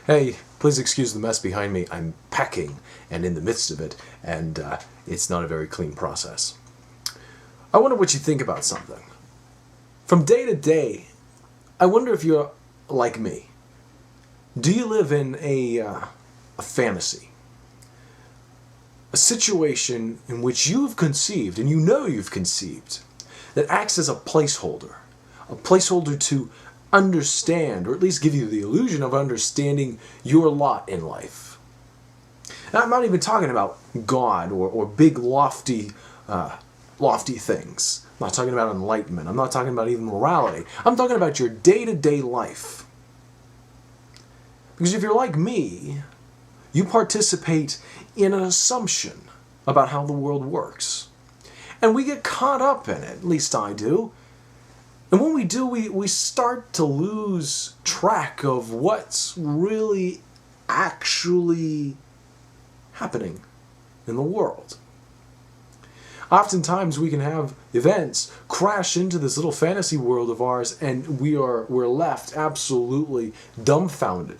Hey, please excuse the mess behind me. I'm packing and in the midst of it, and it's not a very clean process. I wonder what you think about something. From day to day, I wonder if you're like me. Do you live in a fantasy? A situation in which you've conceived, and you know you've conceived, that acts as a placeholder to understand, or at least give you the illusion of understanding your lot in life. Now, I'm not even talking about God or big lofty things. I'm not talking about enlightenment. I'm not talking about even morality. I'm talking about your day-to-day life. Because if you're like me, you participate in an assumption about how the world works. And we get caught up in it, at least I do. And when we do, we start to lose track of what's really actually happening in the world. Oftentimes we can have events crash into this little fantasy world of ours, and we're left absolutely dumbfounded.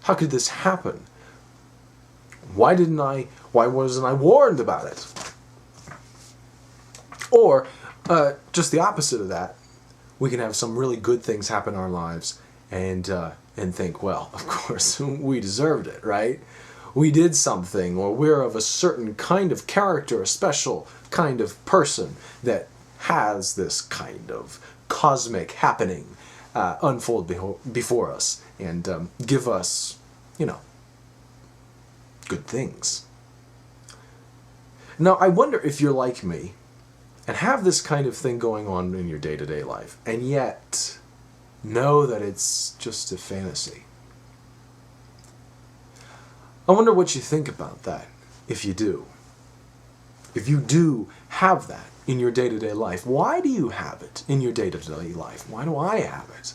How could this happen? Why wasn't I warned about it? Or just the opposite of that. We can have some really good things happen in our lives and think, well, of course, we deserved it, right? We did something, or we're of a certain kind of character, a special kind of person that has this kind of cosmic happening unfold before us and give us, good things. Now, I wonder if you're like me and have this kind of thing going on in your day-to-day life, and yet know that it's just a fantasy. I wonder what you think about that, if you do. If you do have that in your day-to-day life, why do you have it in your day-to-day life? Why do I have it?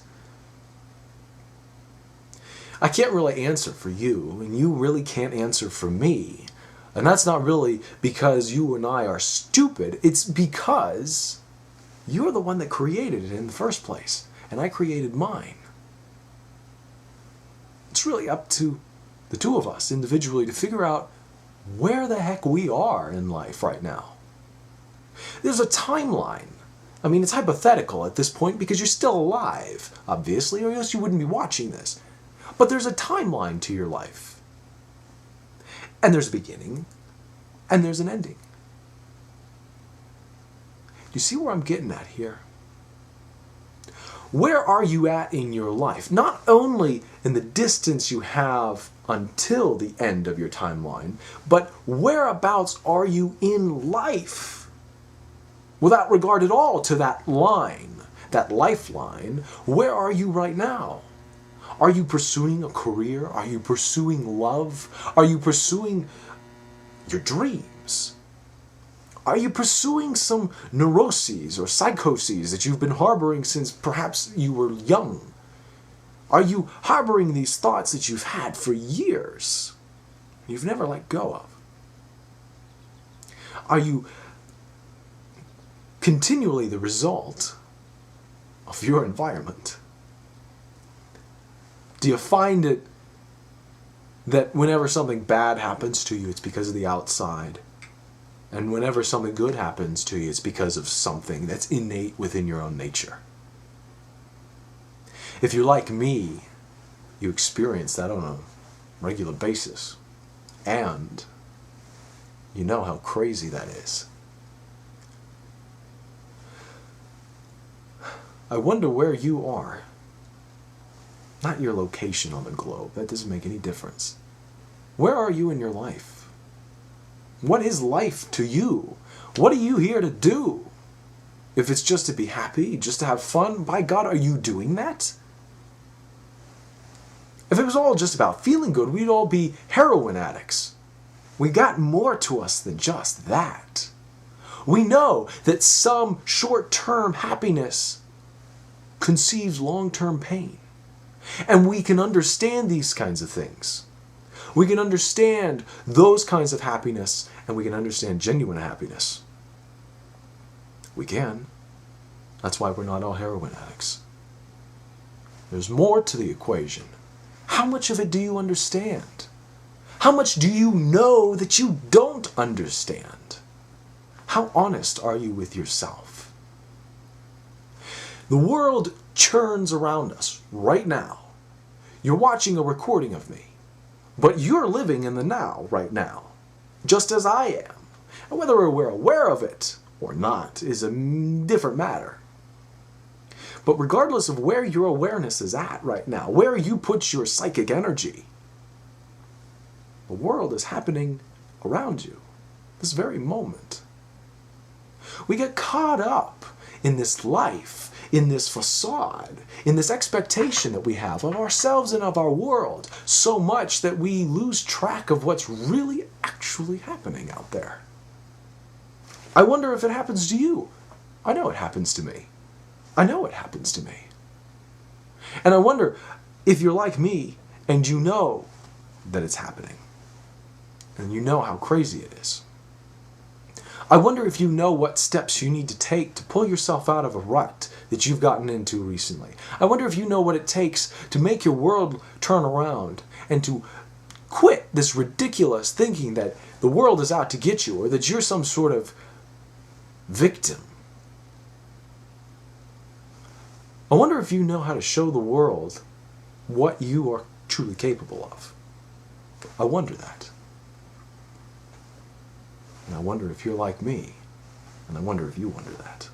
I can't really answer for you, and you really can't answer for me. And that's not really because you and I are stupid. It's because you're the one that created it in the first place, and I created mine. It's really up to the two of us individually to figure out where the heck we are in life right now. There's a timeline. I mean, it's hypothetical at this point because you're still alive, obviously, or else you wouldn't be watching this. But there's a timeline to your life. And there's a beginning, and there's an ending. Do you see where I'm getting at here? Where are you at in your life? Not only in the distance you have until the end of your timeline, but whereabouts are you in life? Without regard at all to that line, that lifeline, where are you right now? Are you pursuing a career? Are you pursuing love? Are you pursuing your dreams? Are you pursuing some neuroses or psychoses that you've been harboring since perhaps you were young? Are you harboring these thoughts that you've had for years, you've never let go of? Are you continually the result of your environment? Do you find it that whenever something bad happens to you, it's because of the outside? And whenever something good happens to you, it's because of something that's innate within your own nature? If you're like me, you experience that on a regular basis. And you know how crazy that is. I wonder where you are. Not your location on the globe. That doesn't make any difference. Where are you in your life? What is life to you? What are you here to do? If it's just to be happy, just to have fun, by God, are you doing that? If it was all just about feeling good, we'd all be heroin addicts. We got more to us than just that. We know that some short-term happiness conceives long-term pain. And we can understand these kinds of things. We can understand those kinds of happiness, and we can understand genuine happiness. We can. That's why we're not all heroin addicts. There's more to the equation. How much of it do you understand? How much do you know that you don't understand? How honest are you with yourself? The world churns around us right now. You're watching a recording of me, but you're living in the now right now, just as I am. And whether we're aware of it or not is a different matter. But regardless of where your awareness is at right now, where you put your psychic energy, the world is happening around you, this very moment. We get caught up in this life, in this facade, in this expectation that we have of ourselves and of our world, so much that we lose track of what's really actually happening out there. I wonder if it happens to you. I know it happens to me. I know it happens to me. And I wonder if you're like me and you know that it's happening. And you know how crazy it is. I wonder if you know what steps you need to take to pull yourself out of a rut that you've gotten into recently. I wonder if you know what it takes to make your world turn around and to quit this ridiculous thinking that the world is out to get you or that you're some sort of victim. I wonder if you know how to show the world what you are truly capable of. I wonder that. And I wonder if you're like me. And I wonder if you wonder that.